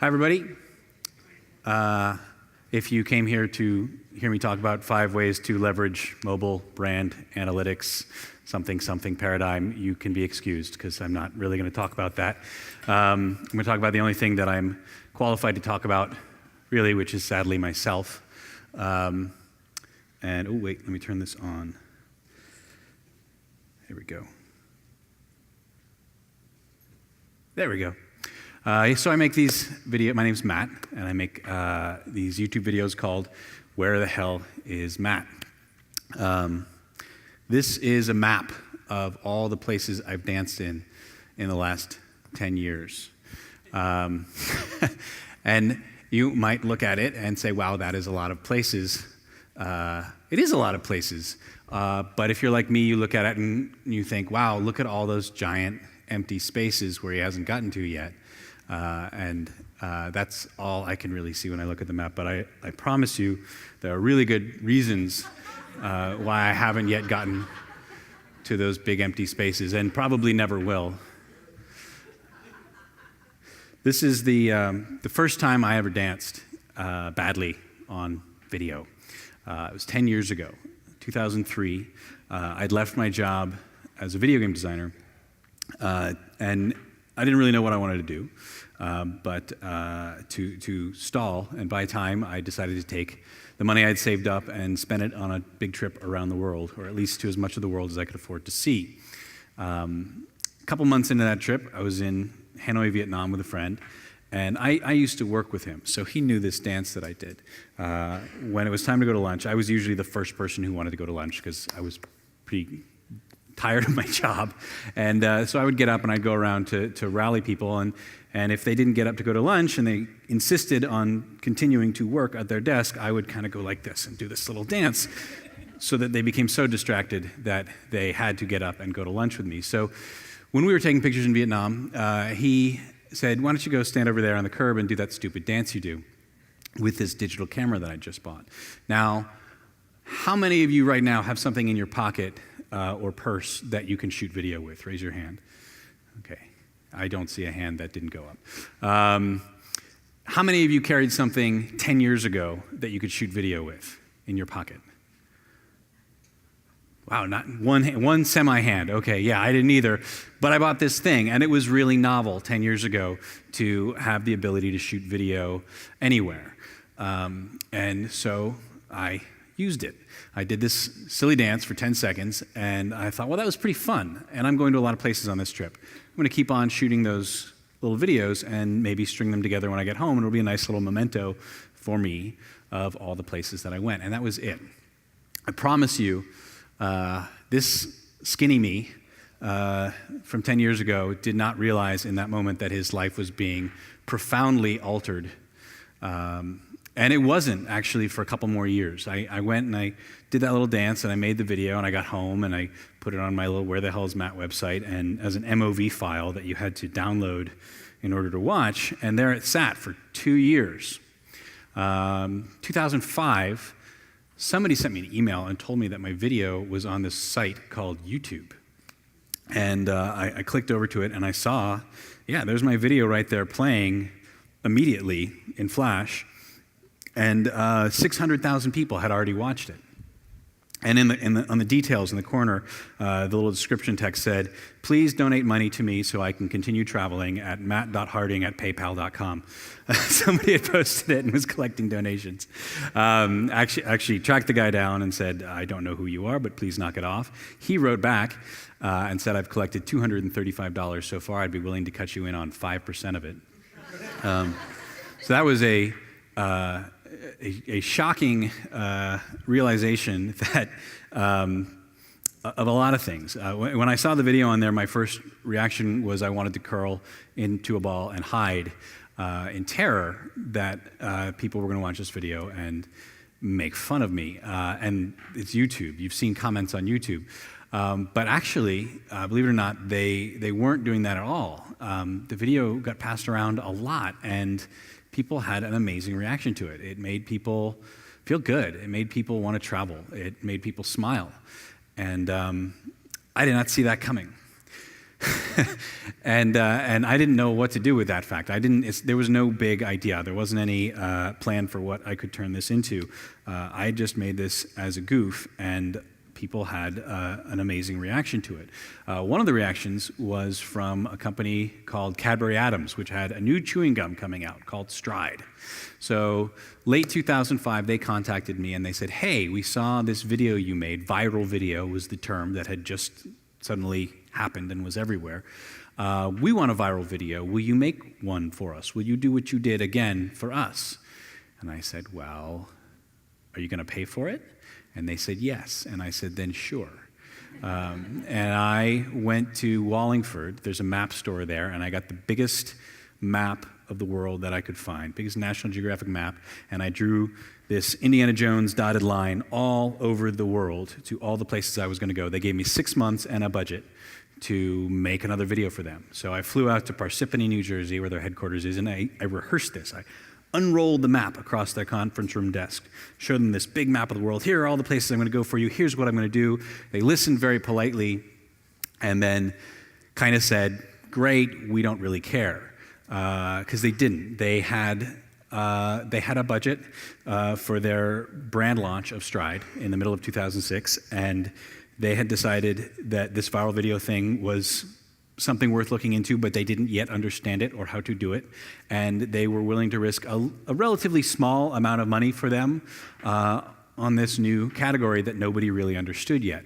Hi, everybody. If you came here to hear me talk about 5 ways to leverage mobile brand analytics, something paradigm, you can be excused because I'm not really going to talk about that. I'm going to talk about the only thing that I'm qualified to talk about, really, which is sadly myself. Oh, wait, let me turn this on. Here we go. There we go. So I make these videos. My name's Matt, and I make these YouTube videos called Where the Hell is Matt? This is a map of all the places I've danced in the last 10 years. And you might look at it and say, wow, that is a lot of places. It is a lot of places. But if you're like me, you look at it and you think, wow, look at all those giant empty spaces where he hasn't gotten to yet. That's all I can really see when I look at the map. But I promise you, there are really good reasons why I haven't yet gotten to those big empty spaces, and probably never will. This is the first time I ever danced badly on video. It was 10 years ago, 2003. I'd left my job as a video game designer, and I didn't really know what I wanted to do, but to stall and buy time, I decided to take the money I'd saved up and spend it on a big trip around the world, or at least to as much of the world as I could afford to see. A couple months into that trip, I was in Hanoi, Vietnam with a friend, and I used to work with him, so he knew this dance that I did. When it was time to go to lunch, I was usually the first person who wanted to go to lunch because I was pretty tired of my job. And so I would get up and I'd go around to rally people. And if they didn't get up to go to lunch and they insisted on continuing to work at their desk, I would kind of go like this and do this little dance so that they became so distracted that they had to get up and go to lunch with me. So when we were taking pictures in Vietnam, he said, why don't you go stand over there on the curb and do that stupid dance you do with this digital camera that I just bought. Now, how many of you right now have something in your pocket or purse that you can shoot video with? Raise your hand. Okay. I don't see a hand that didn't go up. How many of you carried something 10 years ago that you could shoot video with in your pocket? Wow, not one semi-hand. Okay, yeah, I didn't either. But I bought this thing, and it was really novel 10 years ago to have the ability to shoot video anywhere. And so I used it. I did this silly dance for 10 seconds, and I thought, well, that was pretty fun, and I'm going to a lot of places on this trip. I'm going to keep on shooting those little videos and maybe string them together when I get home, and it'll be a nice little memento for me of all the places that I went, and that was it. I promise you, this skinny me from 10 years ago did not realize in that moment that his life was being profoundly altered. And it wasn't, actually, for a couple more years. I went and I did that little dance, and I made the video, and I got home, and I put it on my little Where the Hell is Matt website, and as an MOV file that you had to download in order to watch, and there it sat for 2 years. 2005, somebody sent me an email and told me that my video was on this site called YouTube. And I clicked over to it, and I saw, yeah, there's my video right there playing immediately in Flash. And 600,000 people had already watched it. And on the details in the corner, the little description text said, please donate money to me so I can continue traveling at matt.harding@paypal.com. Somebody had posted it and was collecting donations. Actually tracked the guy down and said, I don't know who you are, but please knock it off. He wrote back and said, I've collected $235 so far. I'd be willing to cut you in on 5% of it. So that was a shocking realization that of a lot of things. When I saw the video on there, my first reaction was I wanted to curl into a ball and hide in terror that people were going to watch this video and make fun of me. And it's YouTube. You've seen comments on YouTube. But actually, believe it or not, they weren't doing that at all. The video got passed around a lot, and people had an amazing reaction to it. It made people feel good. It made people want to travel. It made people smile. And I did not see that coming. and I didn't know what to do with that fact. There was no big idea. There wasn't any plan for what I could turn this into. I just made this as a goof, and people had an amazing reaction to it. One of the reactions was from a company called Cadbury Adams, which had a new chewing gum coming out called Stride. So late 2005, they contacted me and they said, hey, we saw this video you made. Viral video was the term that had just suddenly happened and was everywhere. We want a viral video. Will you make one for us? Will you do what you did again for us? And I said, well, are you going to pay for it? And they said, yes. And I said, then sure. And I went to Wallingford. There's a map store there, and I got the biggest map of the world that I could find, biggest National Geographic map, and I drew this Indiana Jones dotted line all over the world to all the places I was going to go. They gave me 6 months and a budget to make another video for them. So I flew out to Parsippany, New Jersey, where their headquarters is, and I rehearsed this. I unrolled the map across their conference room desk, showed them this big map of the world. Here are all the places I'm going to go for you. Here's what I'm going to do. They listened very politely and then kind of said, great, we don't really care. Because they didn't. They had a budget for their brand launch of Stride in the middle of 2006, and they had decided that this viral video thing was something worth looking into, but they didn't yet understand it or how to do it, and they were willing to risk a relatively small amount of money for them on this new category that nobody really understood yet.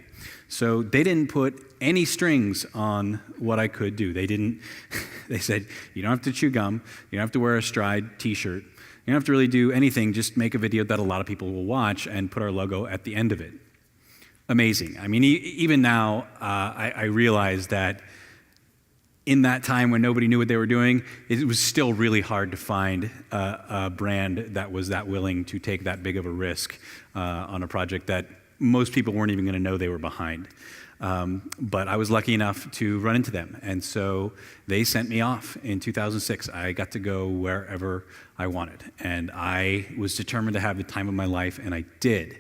So they didn't put any strings on what I could do. They said, you don't have to chew gum, you don't have to wear a Stride t-shirt, you don't have to really do anything, just make a video that a lot of people will watch and put our logo at the end of it. Amazing. I mean, even now, I realize that in that time when nobody knew what they were doing, it was still really hard to find a brand that was that willing to take that big of a risk on a project that most people weren't even going to know they were behind. But I was lucky enough to run into them, and so they sent me off in 2006. I got to go wherever I wanted, and I was determined to have the time of my life, and I did.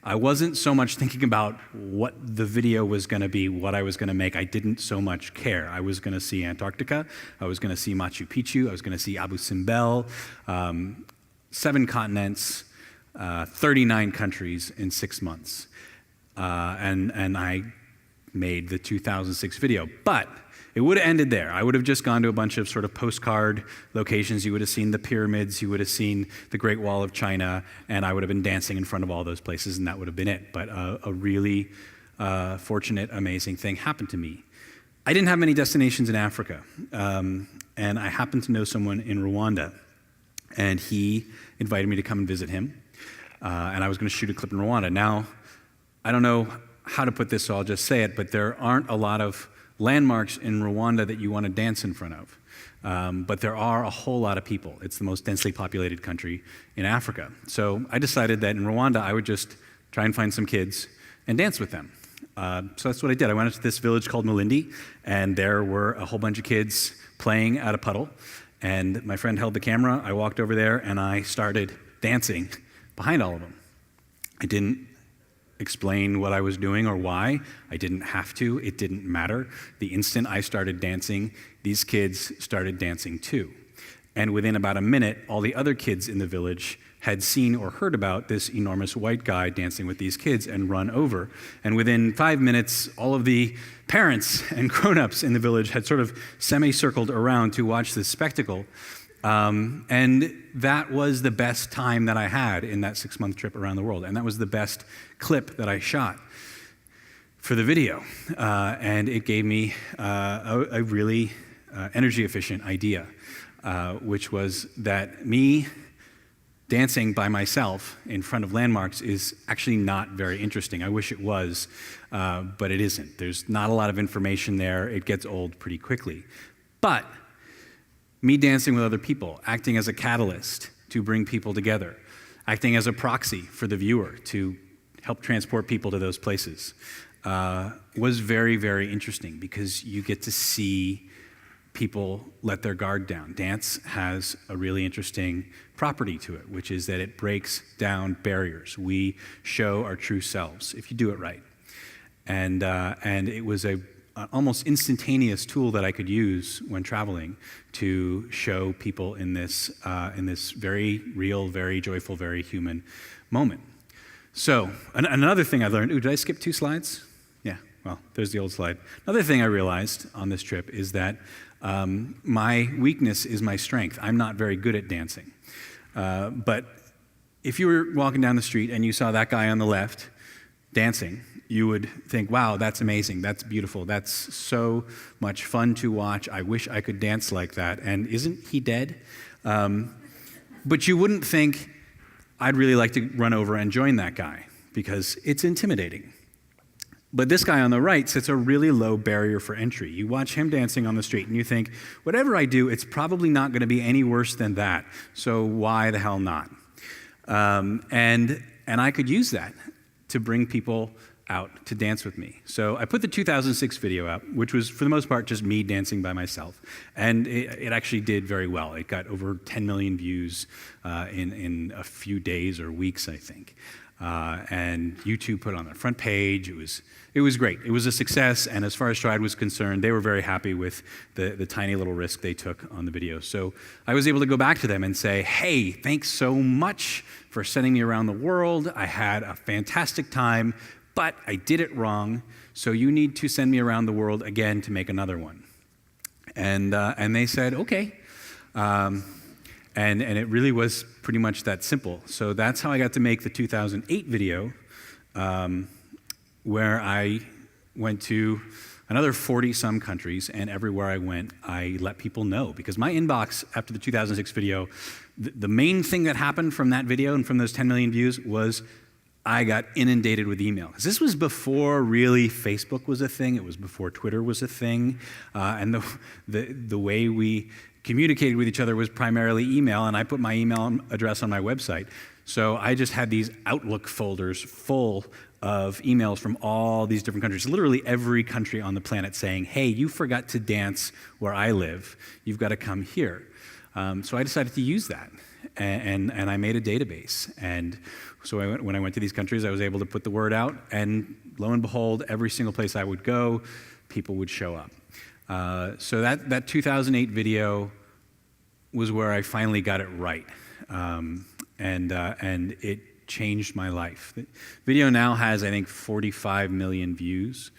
I wasn't so much thinking about what the video was going to be, what I was going to make. I didn't so much care. I was going to see Antarctica. I was going to see Machu Picchu. I was going to see Abu Simbel, 7 continents, 39 countries in 6 months. And I made the 2006 video. But it would have ended there. I would have just gone to a bunch of sort of postcard locations. You would have seen the pyramids, you would have seen the Great Wall of China, and I would have been dancing in front of all those places, and that would have been it. But a really fortunate, amazing thing happened to me. I didn't have many destinations in Africa, and I happened to know someone in Rwanda, and he invited me to come and visit him, and I was going to shoot a clip in Rwanda. Now, I don't know how to put this, so I'll just say it, but there aren't a lot of landmarks in Rwanda that you want to dance in front of. But there are a whole lot of people. It's the most densely populated country in Africa. So I decided that in Rwanda, I would just try and find some kids and dance with them. So that's what I did. I went to this village called Malindi, and there were a whole bunch of kids playing at a puddle. And my friend held the camera. I walked over there, and I started dancing behind all of them. I didn't explain what I was doing or why. I didn't have to. It didn't matter. The instant I started dancing, these kids started dancing too. And within about a minute, all the other kids in the village had seen or heard about this enormous white guy dancing with these kids and run over. And within 5 minutes, all of the parents and grown-ups in the village had sort of semicircled around to watch this spectacle. And that was the best time that I had in that 6-month trip around the world. And that was the best clip that I shot for the video. And it gave me a really energy-efficient idea, which was that me dancing by myself in front of landmarks is actually not very interesting. I wish it was, but it isn't. There's not a lot of information there. It gets old pretty quickly. But me dancing with other people, acting as a catalyst to bring people together, acting as a proxy for the viewer to help transport people to those places, was very, very interesting because you get to see people let their guard down. Dance has a really interesting property to it, which is that it breaks down barriers. We show our true selves if you do it right. And it was a an almost instantaneous tool that I could use when traveling to show people in this very real, very joyful, very human moment. So another thing I learned, did I skip 2 slides? Yeah, well, there's the old slide. Another thing I realized on this trip is that my weakness is my strength. I'm not very good at dancing. But if you were walking down the street and you saw that guy on the left dancing, you would think, wow, that's amazing, that's beautiful, that's so much fun to watch, I wish I could dance like that, and isn't he dead? But you wouldn't think, I'd really like to run over and join that guy, because it's intimidating. But this guy on the right sets a really low barrier for entry. You watch him dancing on the street and you think, whatever I do, it's probably not going to be any worse than that, so why the hell not? And I could use that to bring people out to dance with me. So I put the 2006 video out, which was for the most part just me dancing by myself. And it actually did very well. It got over 10 million views in a few days or weeks, I think. And YouTube put it on their front page. It was great. It was a success, and as far as Stride was concerned, they were very happy with the tiny little risk they took on the video. So I was able to go back to them and say, hey, thanks so much for sending me around the world. I had a fantastic time, but I did it wrong, so you need to send me around the world again to make another one. And they said, okay. And it really was pretty much that simple. So that's how I got to make the 2008 video, where I went to another 40-some countries, and everywhere I went, I let people know. Because my inbox after the 2006 video, the main thing that happened from that video and from those 10 million views was I got inundated with email. This was before really Facebook was a thing. It was before Twitter was a thing. And the way we communicated with each other was primarily email, and I put my email address on my website. So I just had these Outlook folders full of emails from all these different countries, literally every country on the planet saying, hey, you forgot to dance where I live. You've got to come here. So I decided to use that, and I made a database. And so when I went to these countries, I was able to put the word out, and lo and behold, every single place I would go, people would show up. So that 2008 video was where I finally got it right, and it changed my life. The video now has, I think, 45 million views.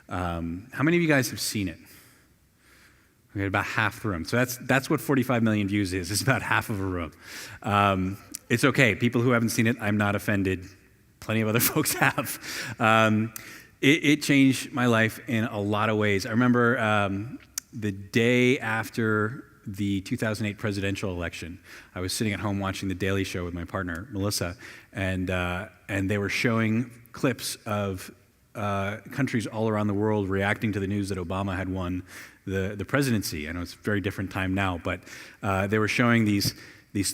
How many of you guys have seen it? Okay, about half the room. So that's what 45 million views is. It's about half of a room. It's okay. People who haven't seen it, I'm not offended. Plenty of other folks have. It changed my life in a lot of ways. I remember the day after the 2008 presidential election, I was sitting at home watching The Daily Show with my partner, Melissa, and they were showing clips of countries all around the world reacting to the news that Obama had won the presidency. I know it's a very different time now, but they were showing this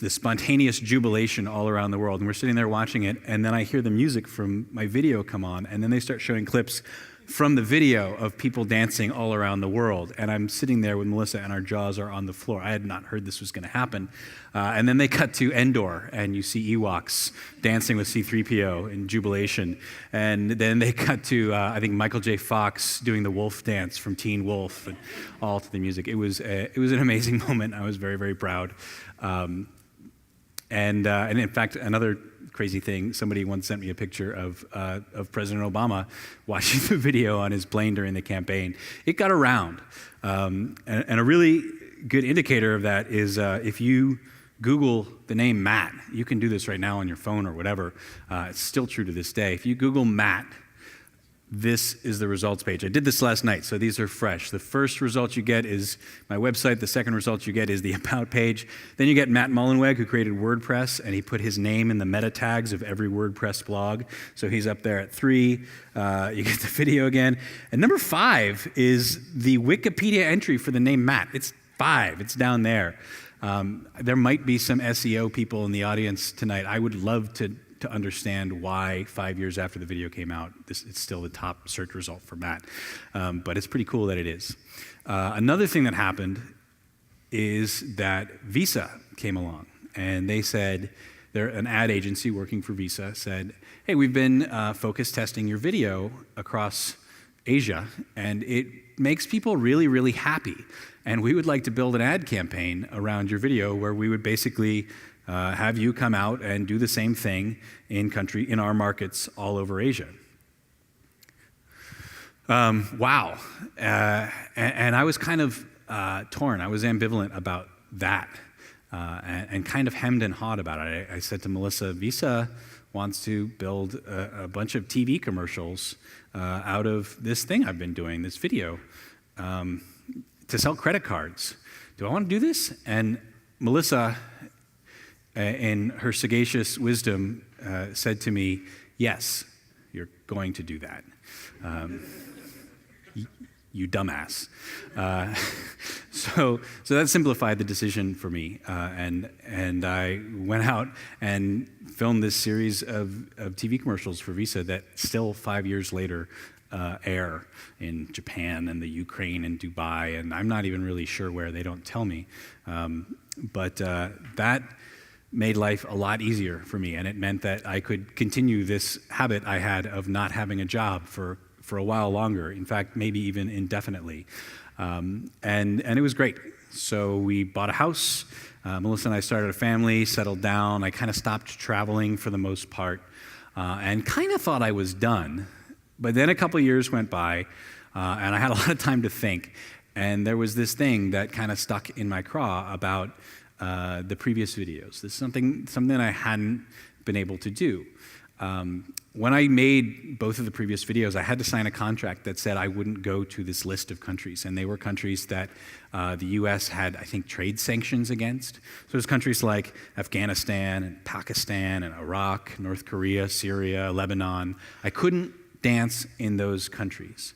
spontaneous jubilation all around the world, and we're sitting there watching it, and then I hear the music from my video come on, and then they start showing clips from the video of people dancing all around the world, and I'm sitting there with Melissa, and our jaws are on the floor. I had not heard this was going to happen. And then they cut to Endor, and you see Ewoks dancing with C-3PO in jubilation. And then they cut to, I think, Michael J. Fox doing the wolf dance from Teen Wolf, and all to the music. It was an amazing moment. I was very, very proud. And in fact, another crazy thing, somebody once sent me a picture of President Obama watching the video on his plane during the campaign. It got around. And a really good indicator of that is if you Google the name Matt, you can do this right now on your phone or whatever. It's still true to this day. If you Google Matt, this is the results page. I did this last night, so these are fresh. The first result you get is my website. The second result you get is the About page. Then you get Matt Mullenweg, who created WordPress, and he put his name in the meta tags of every WordPress blog. So he's up there at 3. You get the video again. And number 5 is the Wikipedia entry for the name Matt. It's 5. It's down there. There might be some SEO people in the audience tonight. I would love to understand why 5 years after the video came out, it's still the top search result for Matt. But it's pretty cool that it is. Another thing that happened is that Visa came along, and they said, they're an ad agency working for Visa, said, hey, we've been focus testing your video across Asia, and it makes people really, really happy. And we would like to build an ad campaign around your video where we would basically have you come out and do the same thing in our markets all over Asia. Wow. And I was kind of torn. I was ambivalent about that and kind of hemmed and hawed about it. I said to Melissa, Visa wants to build a bunch of TV commercials out of this thing I've been doing, this video, to sell credit cards. Do I want to do this? And Melissa, in her sagacious wisdom, said to me, yes, you're going to do that. You dumbass. So that simplified the decision for me, and I went out and filmed this series of TV commercials for Visa that still 5 years later air in Japan and the Ukraine and Dubai, and I'm not even really sure where, they don't tell me. But that made life a lot easier for me, and it meant that I could continue this habit I had of not having a job for a while longer, in fact, maybe even indefinitely. And it was great. So we bought a house. Melissa and I started a family, settled down. I kind of stopped traveling for the most part and kind of thought I was done. But then a couple of years went by, and I had a lot of time to think. And there was this thing that kind of stuck in my craw about the previous videos. This is something I hadn't been able to do. When I made both of the previous videos, I had to sign a contract that said I wouldn't go to this list of countries, and they were countries that the U.S. had, I think, trade sanctions against. So there's countries like Afghanistan and Pakistan and Iraq, North Korea, Syria, Lebanon. I couldn't dance in those countries.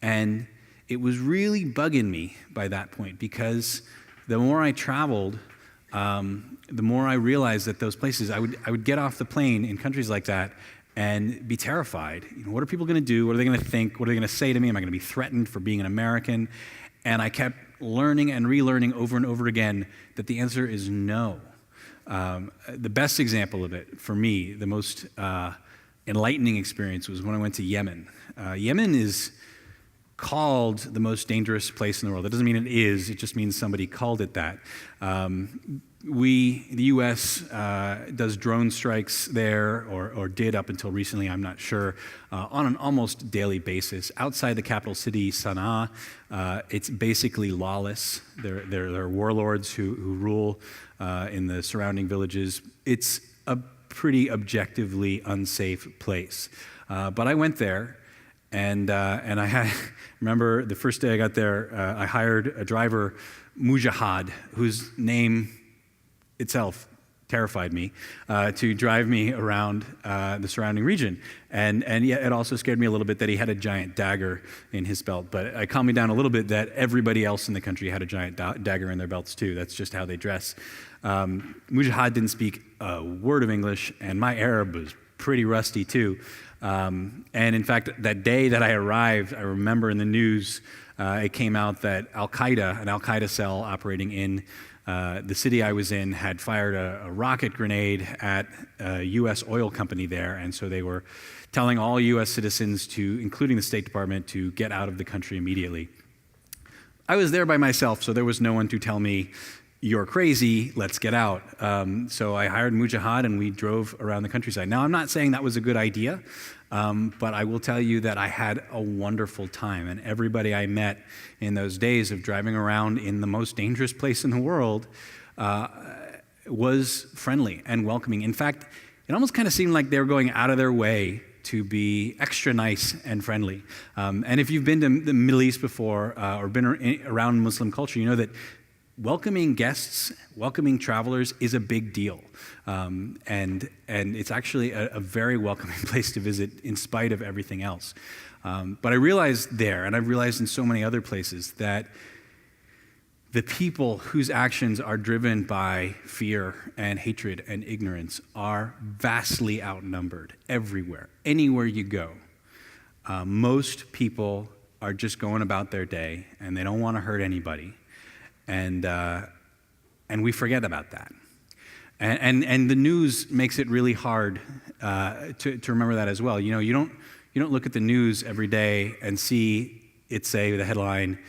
And it was really bugging me by that point, because the more I traveled, the more I realized that those places, I would get off the plane in countries like that and be terrified. What are people going to do? What are they going to think? What are they going to say to me? Am I going to be threatened for being an American? And I kept learning and relearning over and over again that the answer is no. The best example of it for me, the most enlightening experience, was when I went to Yemen. Yemen is called the most dangerous place in the world. That doesn't mean it is, it just means somebody called it that. The U.S. does drone strikes there, or did up until recently, I'm not sure, on an almost daily basis. Outside the capital city, Sana'a, it's basically lawless. There are warlords who rule in the surrounding villages. It's a pretty objectively unsafe place. But I went there, and I remember the first day I got there, I hired a driver, Mujahid, whose name itself terrified me, to drive me around the surrounding region. And yet it also scared me a little bit that he had a giant dagger in his belt. But it calmed me down a little bit that everybody else in the country had a giant dagger in their belts too. That's just how they dress. Mujahid didn't speak a word of English, and my Arab was pretty rusty too. And in fact, that day that I arrived, I remember in the news, it came out that an Al-Qaeda cell operating in the city I was in, had fired a rocket grenade at a U.S. oil company there, and so they were telling all U.S. citizens, including the State Department, to get out of the country immediately. I was there by myself, so there was no one to tell me, you're crazy, let's get out. So I hired Mujahid, and we drove around the countryside. Now, I'm not saying that was a good idea, but I will tell you that I had a wonderful time, and everybody I met in those days of driving around in the most dangerous place in the world was friendly and welcoming. In fact, it almost kind of seemed like they were going out of their way to be extra nice and friendly. And if you've been to the Middle East before or been around Muslim culture, you know that welcoming guests, welcoming travelers is a big deal. And it's actually a very welcoming place to visit in spite of everything else. But I realized there, and I've realized in so many other places, that the people whose actions are driven by fear and hatred and ignorance are vastly outnumbered everywhere, anywhere you go. Most people are just going about their day, and they don't want to hurt anybody. And we forget about that. And the news makes it really hard to remember that as well. You know, you You don't look at the news every day and see it say, the headline,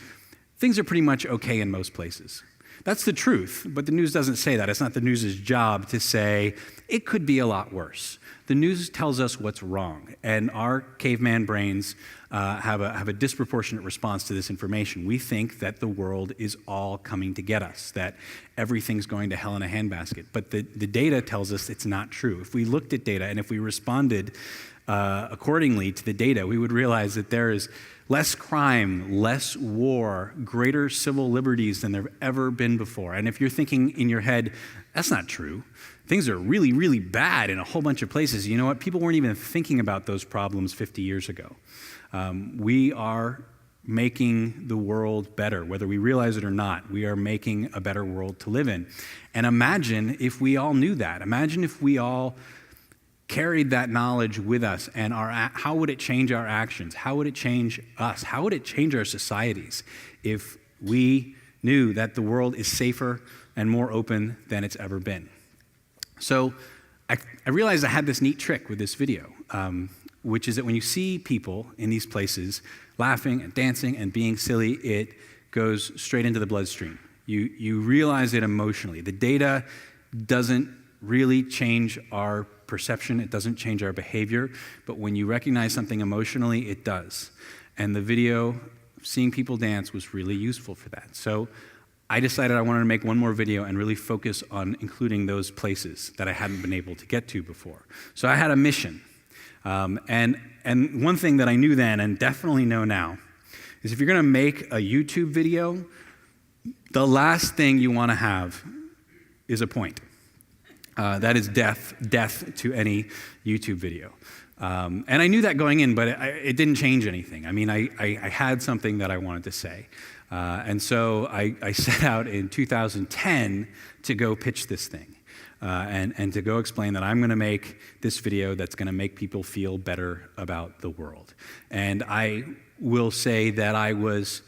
things are pretty much okay in most places. That's the truth, but the news doesn't say that. It's not the news's job to say, it could be a lot worse. The news tells us what's wrong, and our caveman brains have a disproportionate response to this information. We think that the world is all coming to get us, that everything's going to hell in a handbasket. But the data tells us it's not true. If we looked at data and if we responded accordingly to the data, we would realize that there is less crime, less war, greater civil liberties than there have ever been before. And if you're thinking in your head, that's not true, things are really, really bad in a whole bunch of places, you know what? People weren't even thinking about those problems 50 years ago. We are making the world better, whether we realize it or not. We are making a better world to live in. And imagine if we all knew that. Imagine if we all carried that knowledge with us, and how would it change our actions? How would it change us? How would it change our societies if we knew that the world is safer and more open than it's ever been? So I realized I had this neat trick with this video, which is that when you see people in these places laughing and dancing and being silly, it goes straight into the bloodstream. You realize it emotionally. The data doesn't really change our perception, it doesn't change our behavior, but when you recognize something emotionally, it does. And the video, seeing people dance, was really useful for that. So I decided I wanted to make one more video and really focus on including those places that I hadn't been able to get to before. So I had a mission. And one thing that I knew then and definitely know now is if you're going to make a YouTube video, the last thing you want to have is a point. That is death to any YouTube video. And I knew that going in, but it didn't change anything. I mean, I had something that I wanted to say. And so I set out in 2010 to go pitch this thing and to go explain that I'm going to make this video that's going to make people feel better about the world. And I will say that I was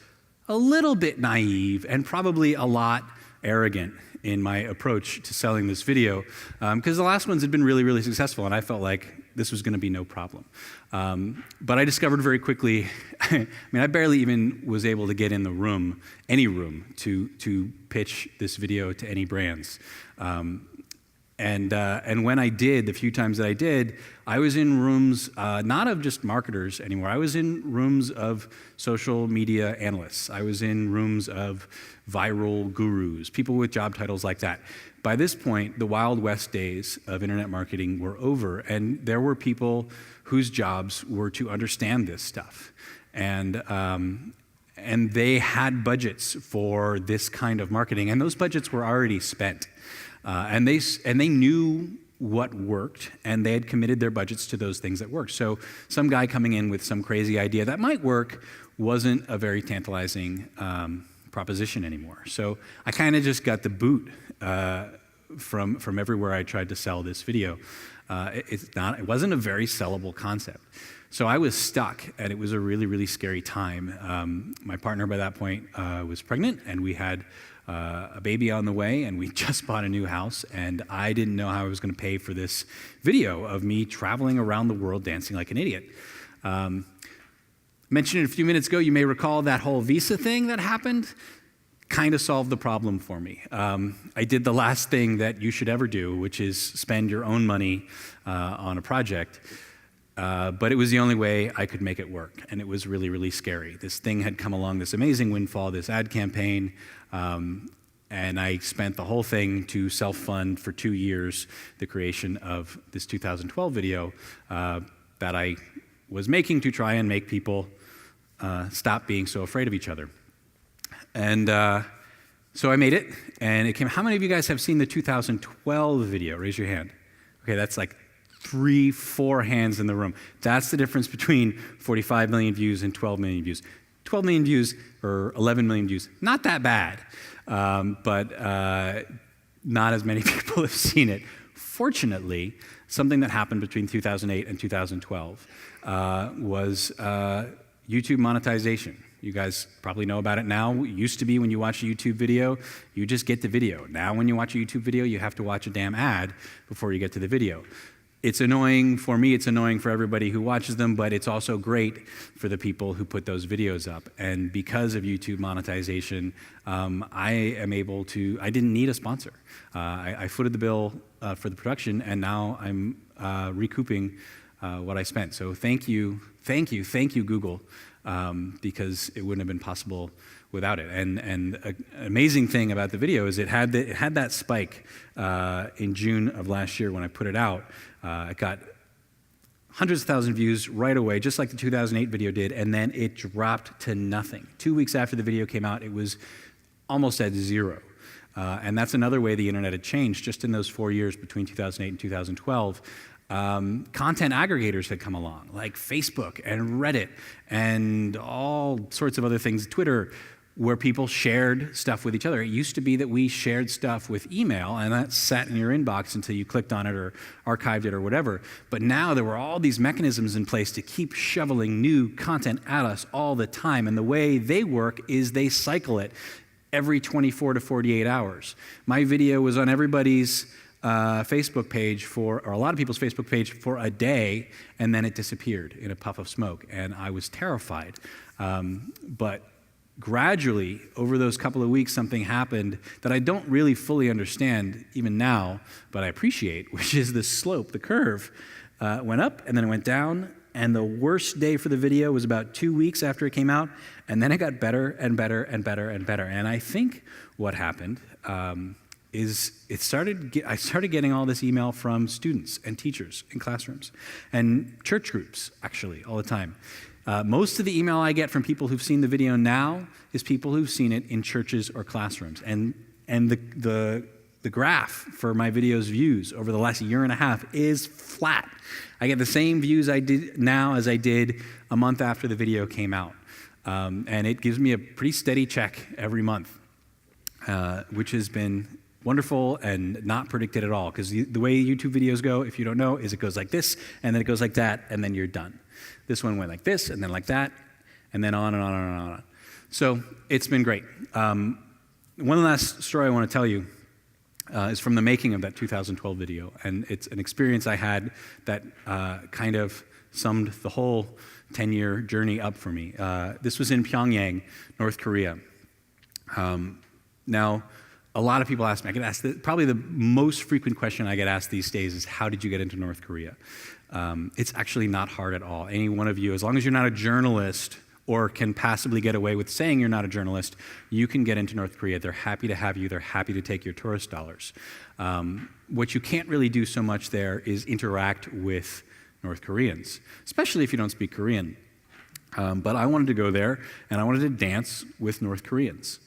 a little bit naive and probably a lot arrogant in my approach to selling this video, because the last ones had been really, really successful, and I felt like this was going to be no problem. But I discovered very quickly, I barely even was able to get in the room, any room, to pitch this video to any brands. And when I did, the few times that I did, I was in rooms not of just marketers anymore. I was in rooms of social media analysts. I was in rooms of viral gurus, people with job titles like that. By this point, the Wild West days of internet marketing were over, and there were people whose jobs were to understand this stuff. And they had budgets for this kind of marketing, and those budgets were already spent. And they knew what worked, and they had committed their budgets to those things that worked. So some guy coming in with some crazy idea that might work wasn't a very tantalizing proposition anymore. So I kind of just got the boot from everywhere I tried to sell this video. It wasn't a very sellable concept. So I was stuck, and it was a really, really scary time. My partner by that point was pregnant, and we had a baby on the way, and we just bought a new house, and I didn't know how I was going to pay for this video of me traveling around the world dancing like an idiot. Mentioned it a few minutes ago, you may recall that whole visa thing that happened kind of solved the problem for me. I did the last thing that you should ever do, which is spend your own money on a project. But it was the only way I could make it work, and it was really, really scary. This thing had come along, this amazing windfall, this ad campaign, and I spent the whole thing to self-fund for 2 years the creation of this 2012 video that I was making to try and make people stop being so afraid of each other. And so I made it, and it came. How many of you guys have seen the 2012 video? Raise your hand. Okay, that's like 3-4 hands in the room. That's the difference between 45 million views and 12 million views. 12 million views or 11 million views, not that bad, but not as many people have seen it. Fortunately, something that happened between 2008 and 2012 was YouTube monetization. You guys probably know about it now. It used to be when you watch a YouTube video, you just get the video. Now when you watch a YouTube video, you have to watch a damn ad before you get to the video. it's annoying for me, it's annoying for everybody who watches them, but it's also great for the people who put those videos up. And because of YouTube monetization, I didn't need a sponsor. I footed the bill for the production, and now I'm recouping what I spent. So thank you, Google, because it wouldn't have been possible without it. And an amazing thing about the video is it had that spike in June of last year when I put it out. It got hundreds of thousands of views right away, just like the 2008 video did, and then it dropped to nothing. 2 weeks after the video came out, it was almost at zero. And that's another way the internet had changed just in those 4 years between 2008 and 2012. Content aggregators had come along, like Facebook and Reddit and all sorts of other things, Twitter, where people shared stuff with each other. It used to be that we shared stuff with email, and that sat in your inbox until you clicked on it or archived it or whatever. But now there were all these mechanisms in place to keep shoveling new content at us all the time, and the way they work is they cycle it every 24 to 48 hours. My video was on everybody's Facebook page or a lot of people's Facebook page for a day, and then it disappeared in a puff of smoke, and I was terrified. But gradually, over those couple of weeks, something happened that I don't really fully understand even now, but I appreciate, which is the slope, the curve went up, and then it went down, and the worst day for the video was about 2 weeks after it came out, and then it got better and better and better and better. And I think what happened is I started getting all this email from students and teachers in classrooms and church groups, actually, all the time. Most of the email I get from people who've seen the video now is people who've seen it in churches or classrooms. And the graph for my video's views over the last year and a half is flat. I get the same views I did now as I did a month after the video came out. And it gives me a pretty steady check every month, which has been wonderful and not predicted at all. Because the way YouTube videos go, if you don't know, is it goes like this, and then it goes like that, and then you're done. This one went like this, and then like that, and then on and on and on and on. So it's been great. One last story I want to tell you is from the making of that 2012 video, and it's an experience I had that kind of summed the whole 10-year journey up for me. This was in Pyongyang, North Korea. Now, a lot of people ask me, probably the most frequent question I get asked these days is, how did you get into North Korea? It's actually not hard at all. Any one of you, as long as you're not a journalist or can passably get away with saying you're not a journalist, you can get into North Korea. They're happy to have you. They're happy to take your tourist dollars. What you can't really do so much there is interact with North Koreans, especially if you don't speak Korean. But I wanted to go there, and I wanted to dance with North Koreans.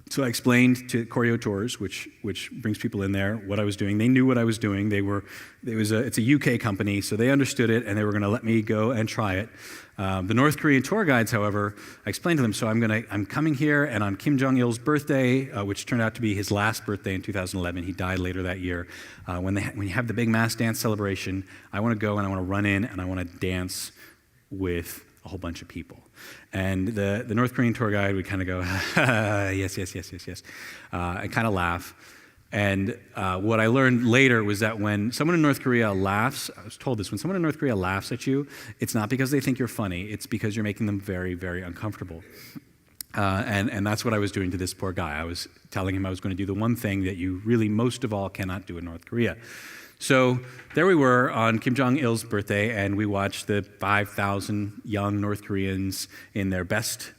So I explained to Choreo Tours, which brings people in there, what I was doing. They knew what I was doing. It's a UK company, so they understood it, and they were going to let me go and try it. The North Korean tour guides, however, I explained to them, so I'm coming here, and on Kim Jong-il's birthday, which turned out to be his last birthday in 2011, he died later that year, when you have the big mass dance celebration, I want to go and I want to run in and I want to dance with a whole bunch of people. And the North Korean tour guide would kind of go, yes, and kind of laugh. And what I learned later was that when someone in North Korea laughs, I was told this, when someone in North Korea laughs at you, it's not because they think you're funny, it's because you're making them very, very uncomfortable. And that's what I was doing to this poor guy. I was telling him I was going to do the one thing that you really most of all cannot do in North Korea. So there we were on Kim Jong-il's birthday, and we watched the 5,000 young North Koreans in their best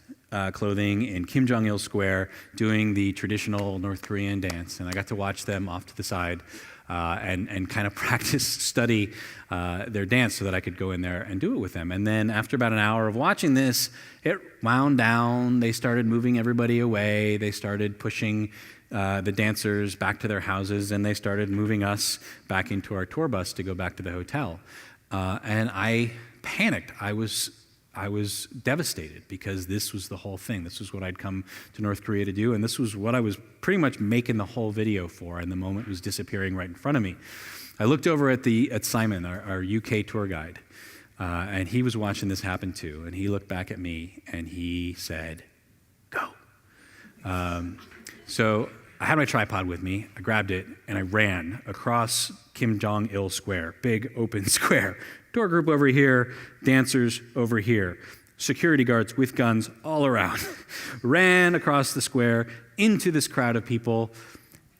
clothing in Kim Jong-il Square doing the traditional North Korean dance. And I got to watch them off to the side and kind of study their dance so that I could go in there and do it with them. And then after about an hour of watching this, it wound down. They started moving everybody away. They started pushing the dancers back to their houses, and they started moving us back into our tour bus to go back to the hotel. And I panicked. I was devastated because this was the whole thing. This was what I'd come to North Korea to do, and this was what I was pretty much making the whole video for, and the moment was disappearing right in front of me. I looked over at Simon, our UK tour guide, and he was watching this happen too, and he looked back at me, and he said, "Go." So I had my tripod with me, I grabbed it, and I ran across Kim Jong-il Square, big open square. Tour group over here, dancers over here, security guards with guns all around. Ran across the square into this crowd of people,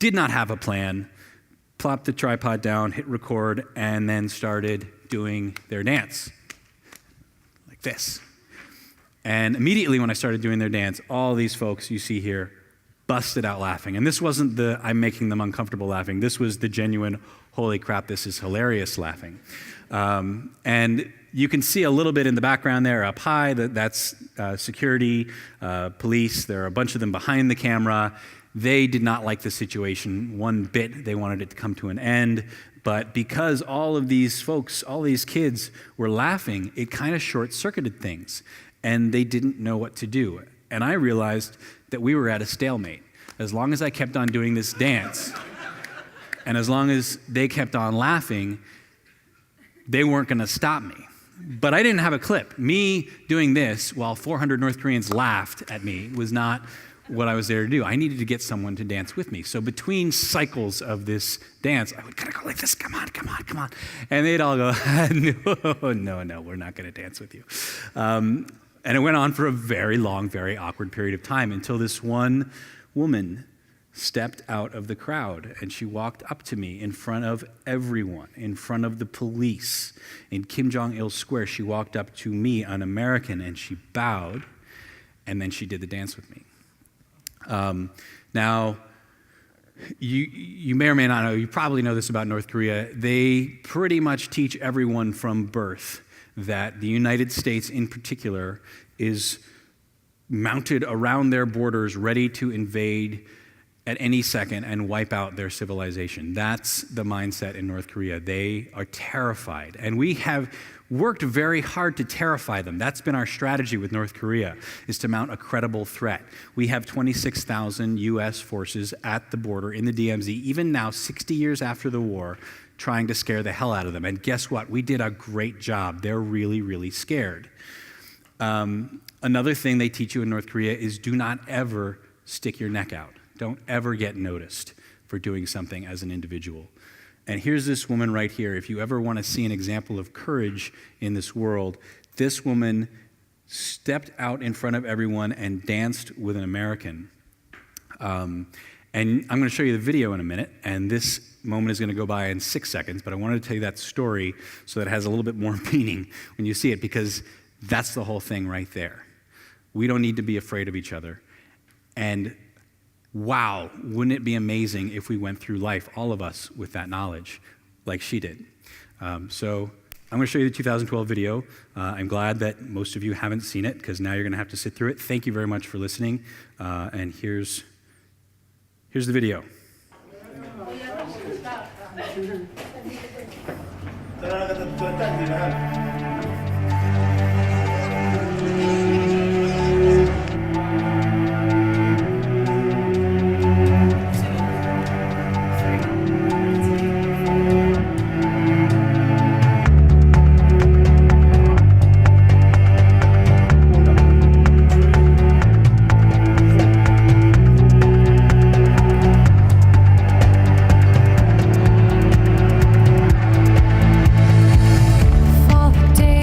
did not have a plan, plopped the tripod down, hit record, and then started doing their dance, like this. And immediately when I started doing their dance, all these folks you see here busted out laughing. And this wasn't the I'm making them uncomfortable laughing. This was the genuine, holy crap, this is hilarious laughing. And you can see a little bit in the background there up high, that's security, police. There are a bunch of them behind the camera. They did not like the situation one bit. They wanted it to come to an end. But because all of these folks, all these kids were laughing, it kind of short-circuited things. And they didn't know what to do. And I realized that we were at a stalemate. As long as I kept on doing this dance, and as long as they kept on laughing, they weren't going to stop me. But I didn't have a clip. Me doing this while 400 North Koreans laughed at me was not what I was there to do. I needed to get someone to dance with me. So between cycles of this dance, I would kind of go like this, come on, come on, come on. And they'd all go, no, we're not going to dance with you. And it went on for a very long, very awkward period of time until this one woman stepped out of the crowd and she walked up to me in front of everyone, in front of the police. In Kim Jong-il Square, she walked up to me, an American, and she bowed, and then she did the dance with me. Now, you may or may not know, you probably know this about North Korea, they pretty much teach everyone from birth that the United States in particular is mounted around their borders, ready to invade at any second and wipe out their civilization. That's the mindset in North Korea. They are terrified. And we have worked very hard to terrify them. That's been our strategy with North Korea, is to mount a credible threat. We have 26,000 U.S. forces at the border in the DMZ, even now, 60 years after the war, trying to scare the hell out of them. And guess what? We did a great job. They're really, really scared. Another thing they teach you in North Korea is do not ever stick your neck out. Don't ever get noticed for doing something as an individual. And here's this woman right here. If you ever want to see an example of courage in this world, this woman stepped out in front of everyone and danced with an American. And I'm going to show you the video in a minute, and this moment is going to go by in 6 seconds, but I wanted to tell you that story so that it has a little bit more meaning when you see it, because that's the whole thing right there. We don't need to be afraid of each other. And wow, wouldn't it be amazing if we went through life, all of us, with that knowledge, like she did. So I'm going to show you the 2012 video. I'm glad that most of you haven't seen it, because now you're going to have to sit through it. Thank you very much for listening. And here's the video. For the day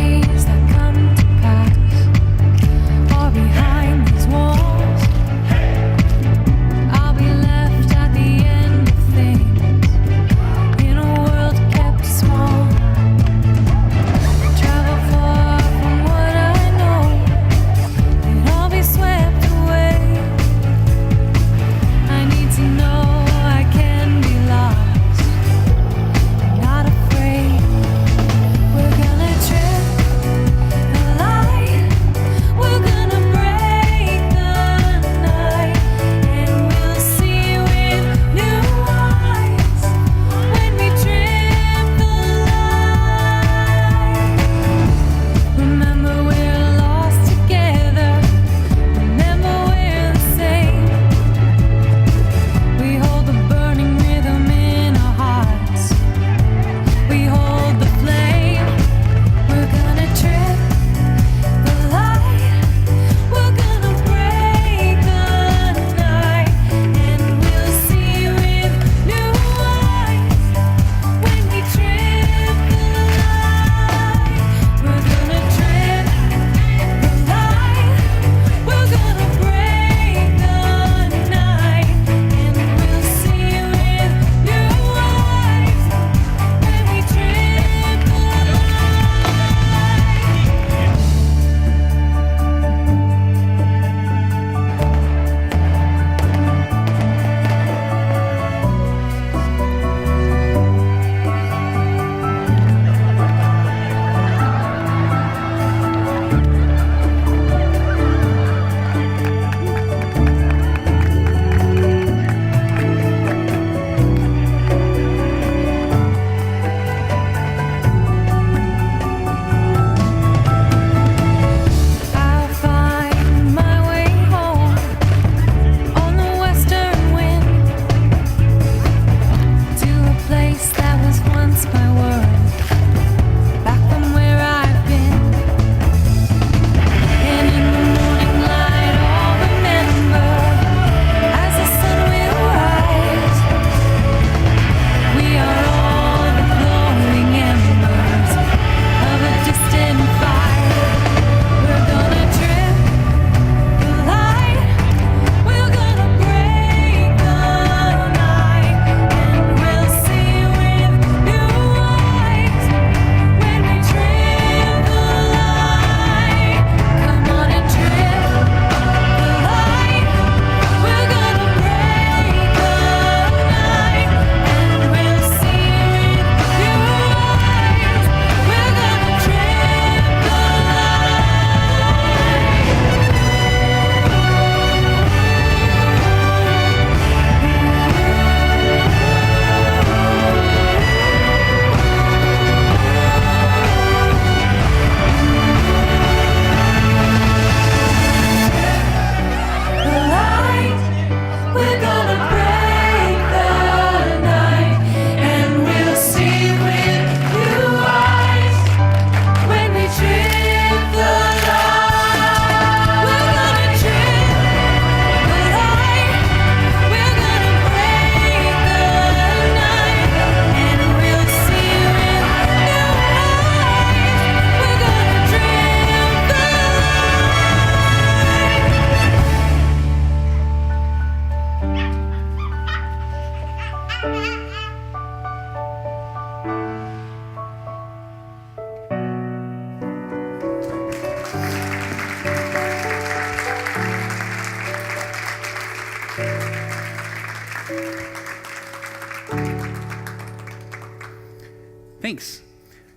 Thanks.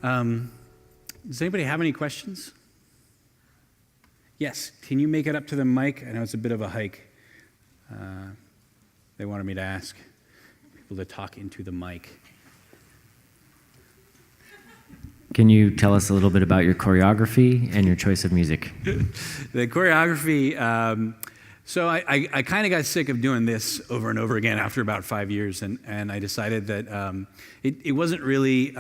Does anybody have any questions? Yes. Can you make it up to the mic? I know it's a bit of a hike. They wanted me to ask people to talk into the mic. Can you tell us a little bit about your choreography and your choice of music? The choreography, so I kind of got sick of doing this over and over again after about 5 years, and I decided that it wasn't really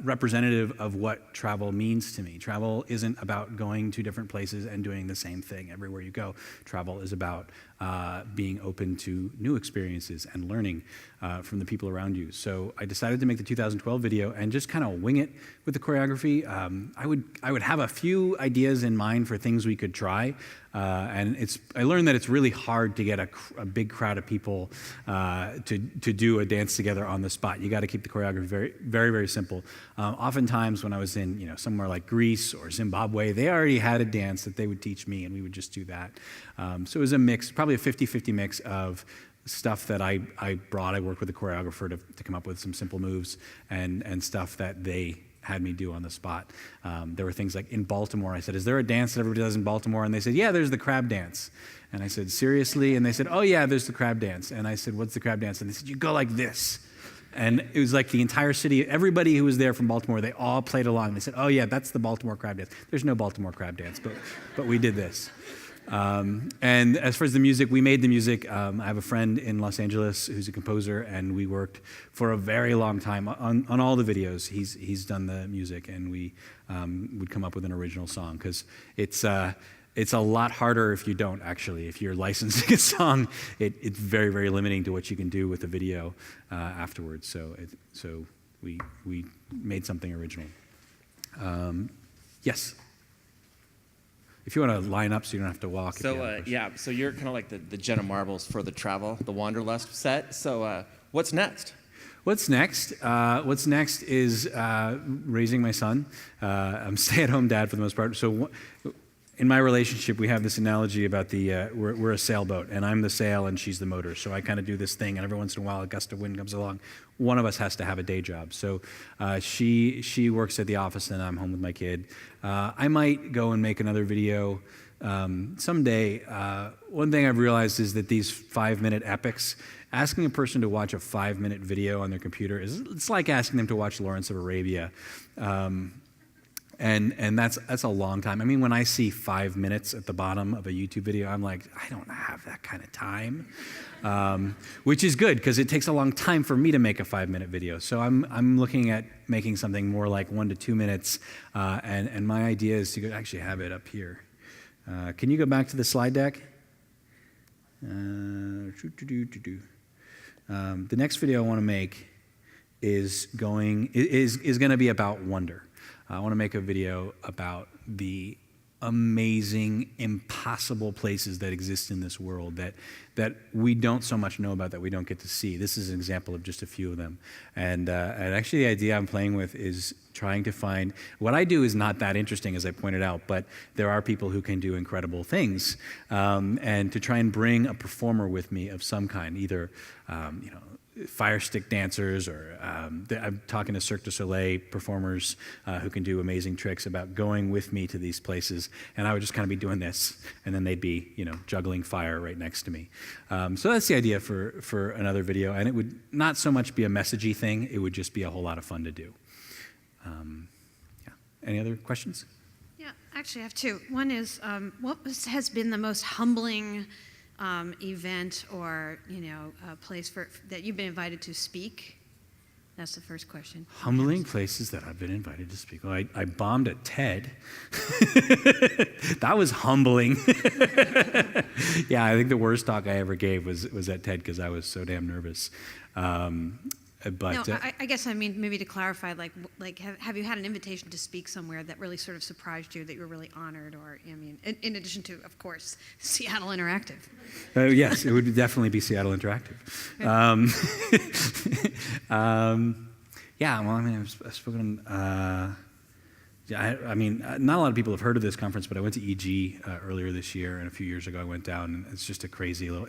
representative of what travel means to me. Travel isn't about going to different places and doing the same thing everywhere you go. Travel is about being open to new experiences and learning from the people around you. So I decided to make the 2012 video and just kind of wing it with the choreography. I would have a few ideas in mind for things we could try, and I learned that it's really hard to get a big crowd of people to do a dance together on the spot. You got to keep the choreography very, very, very simple. Oftentimes when I was in somewhere like Greece or Zimbabwe, they already had a dance that they would teach me, and we would just do that. So it was a mix, probably a 50-50 mix of stuff that I brought. I worked with a choreographer to come up with some simple moves, and stuff that they had me do on the spot. There were things like in Baltimore, I said, is there a dance that everybody does in Baltimore? And they said, yeah, there's the crab dance. And I said, seriously? And they said, oh yeah, there's the crab dance. And I said, what's the crab dance? And they said, you go like this. And it was like the entire city, everybody who was there from Baltimore, they all played along. They said, oh yeah, that's the Baltimore crab dance. There's no Baltimore crab dance, but we did this. And as far as the music, we made the music. I have a friend in Los Angeles who's a composer, and we worked for a very long time on all the videos. He's done the music, and we would come up with an original song, because it's a lot harder if you don't, actually. If you're licensing a song, it's very, very limiting to what you can do with the video afterwards. So we made something original. Yes? If you want to line up so you don't have to walk. So so you're kind of like the Jenna Marbles for the travel, the Wanderlust set. So what's next? What's next? What's next is raising my son. I'm a stay-at-home dad for the most part. So in my relationship, we have this analogy about we're a sailboat, and I'm the sail and she's the motor. So I kind of do this thing, and every once in a while a gust of wind comes along. One of us has to have a day job. So she works at the office, and I'm home with my kid. I might go and make another video someday. One thing I've realized is that these 5-minute epics, asking a person to watch a 5-minute video on their computer it's like asking them to watch Lawrence of Arabia. And that's a long time. I mean, when I see 5 minutes at the bottom of a YouTube video, I'm like, I don't have that kind of time, which is good because it takes a long time for me to make a 5-minute video. So I'm looking at making something more like 1 to 2 minutes, and my idea is to actually have it up here. Can you go back to the slide deck? The next video I want to make is going to be about wonder. I want to make a video about the amazing, impossible places that exist in this world that we don't so much know about, that we don't get to see. This is an example of just a few of them. And actually the idea I'm playing with is trying to find, what I do is not that interesting, as I pointed out, but there are people who can do incredible things, and to try and bring a performer with me of some kind, either fire stick dancers, or I'm talking to Cirque du Soleil performers who can do amazing tricks, about going with me to these places, and I would just kind of be doing this, and then they'd be juggling fire right next to me. So that's the idea for another video, and it would not so much be a messagey thing, it would just be a whole lot of fun to do. Any other questions? Yeah, actually I have two. One is, what has been the most humbling event or a place that you've been invited to speak? That's the first question. Humbling places that I've been invited to speak. Well, I bombed at TED. That was humbling. Yeah, I think the worst talk I ever gave was at TED because I was so damn nervous. But no, I guess I mean, maybe to clarify, like have you had an invitation to speak somewhere that really sort of surprised you, that you were really honored, or I mean, in addition to, of course, Seattle Interactive? Yes, it would definitely be Seattle Interactive. Yeah, well, I mean, I've spoken. Yeah, I mean, not a lot of people have heard of this conference, but I went to EG earlier this year, and a few years ago I went down, and it's just a crazy little.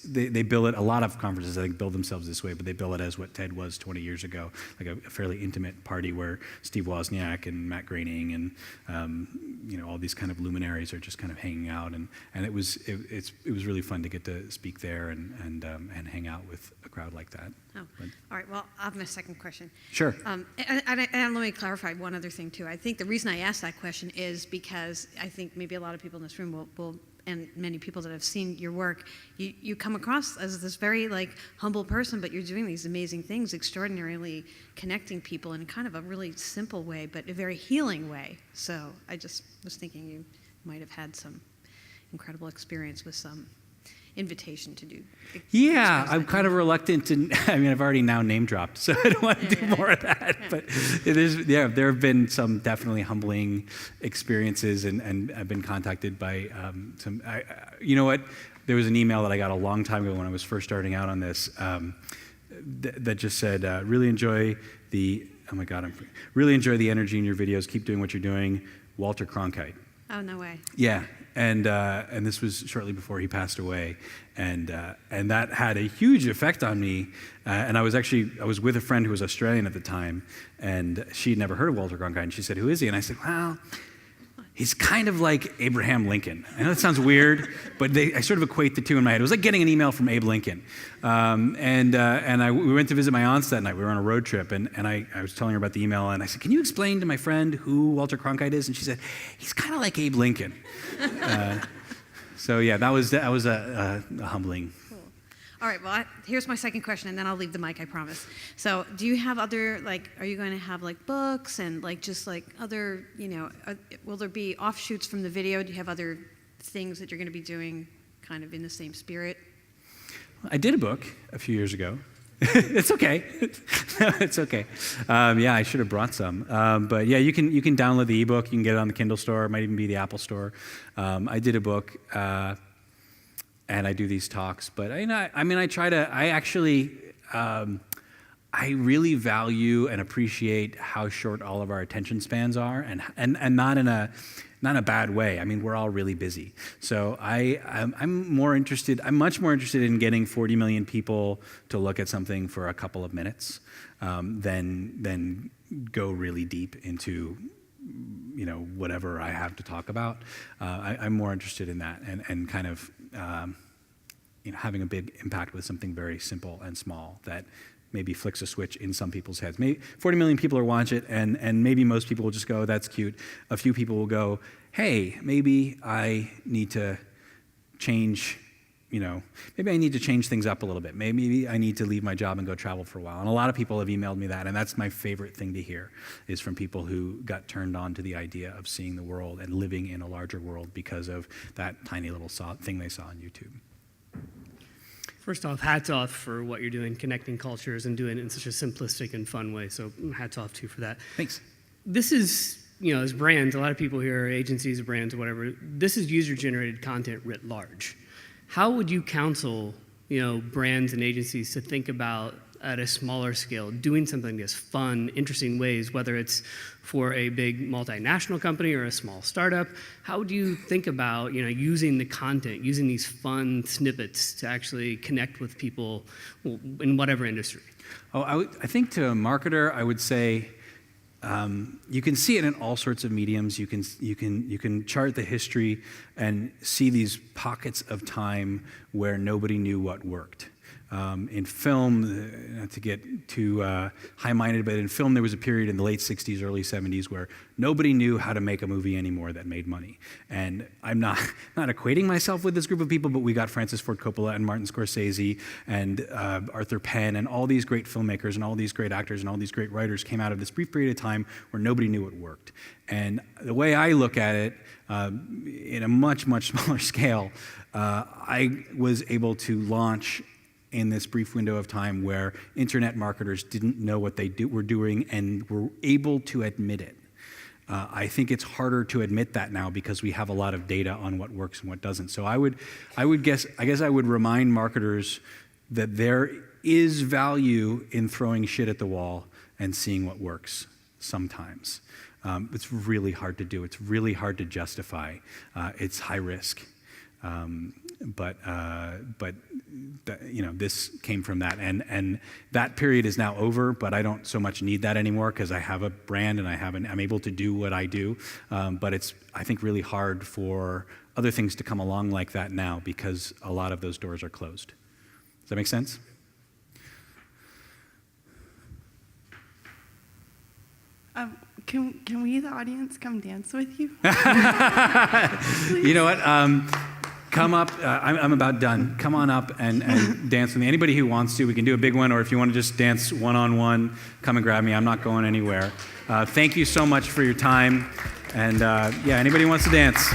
They bill it. A lot of conferences I think build themselves this way, but they bill it as what TED was 20 years ago, like a fairly intimate party where Steve Wozniak and Matt Groening and all these kind of luminaries are just kind of hanging out, and it was really fun to get to speak there and hang out with a crowd like that. Oh, all right. Well, I have my second question. Sure. And let me clarify one other thing too. I think the reason I asked that question is because I think maybe a lot of people in this room will and many people that have seen your work, you come across as this very humble person, but you're doing these amazing things, extraordinarily connecting people in kind of a really simple way, but a very healing way. So I just was thinking you might have had some incredible experience with some invitation to do. Yeah, I'm kind of reluctant to. I mean, I've already now name dropped, so I don't want to do more of that. Yeah. But it is. Yeah, there have been some definitely humbling experiences, and I've been contacted by some. You know what? There was an email that I got a long time ago when I was first starting out on this that just said, "Really enjoy the. Oh my God, really enjoy the energy in your videos. Keep doing what you're doing, Walter Cronkite." Oh, no way. Yeah, and this was shortly before he passed away, and that had a huge effect on me. And I was with a friend who was Australian at the time, and she had never heard of Walter Cronkite, and she said, "Who is he?" And I said, "Well, he's kind of like Abraham Lincoln." I know that sounds weird, but I sort of equate the two in my head. It was like getting an email from Abe Lincoln. We went to visit my aunts that night. We were on a road trip, and I was telling her about the email, and I said, "Can you explain to my friend who Walter Cronkite is?" And she said, "He's kind of like Abe Lincoln." So yeah, that was a humbling. Cool. All right, well, here's my second question, and then I'll leave the mic, I promise. So do you have other, are you going to have books and other, will there be offshoots from the video? Do you have other things that you're going to be doing kind of in the same spirit? I did a book a few years ago. It's okay. It's okay. Yeah, I should have brought some. But yeah, you can download the ebook. You can get it on the Kindle store. It might even be the Apple store. I did a book, and I do these talks. But I really value and appreciate how short all of our attention spans are, and not in a bad way. I mean, we're all really busy. So I'm much more interested in getting 40 million people to look at something for a couple of minutes than go really deep into whatever I have to talk about. I'm more interested in that and kind of having a big impact with something very simple and small that maybe flicks a switch in some people's heads. Maybe 40 million people will watch it, and maybe most people will just go, "That's cute." A few people will go, "Hey, maybe I need to change, maybe I need to change things up a little bit. Maybe I need to leave my job and go travel for a while." And a lot of people have emailed me that, and that's my favorite thing to hear, is from people who got turned on to the idea of seeing the world and living in a larger world because of that tiny little thing they saw on YouTube. First off, hats off for what you're doing, connecting cultures and doing it in such a simplistic and fun way. So hats off to you for that. Thanks. This is, as brands, a lot of people here, agencies, brands, whatever, this is user-generated content writ large. How would you counsel, brands and agencies to think about, at a smaller scale, doing something that's fun, interesting ways, whether it's for a big multinational company or a small startup? How do you think about, using the content, using these fun snippets to actually connect with people in whatever industry? Oh, I think to a marketer, I would say you can see it in all sorts of mediums. You can chart the history and see these pockets of time where nobody knew what worked. In film, not to get too high-minded, but in film there was a period in the late 60s, early 70s where nobody knew how to make a movie anymore that made money. And I'm not equating myself with this group of people, but we got Francis Ford Coppola and Martin Scorsese and Arthur Penn and all these great filmmakers and all these great actors and all these great writers came out of this brief period of time where nobody knew what worked. And the way I look at it, in a much, much smaller scale, I was able to launch in this brief window of time where internet marketers didn't know what they were doing and were able to admit it. I think it's harder to admit that now because we have a lot of data on what works and what doesn't. So I guess I would remind marketers that there is value in throwing shit at the wall and seeing what works sometimes. It's really hard to do. It's really hard to justify. It's high risk. But this came from that, and that period is now over. But I don't so much need that anymore because I have a brand and I'm able to do what I do. But it's, I think, really hard for other things to come along like that now because a lot of those doors are closed. Does that make sense? Can we, the audience, come dance with you? You know what? Come up. I'm about done. Come on up and dance with me. Anybody who wants to, we can do a big one, or if you want to just dance one-on-one, come and grab me. I'm not going anywhere. Thank you so much for your time. And anybody who wants to dance.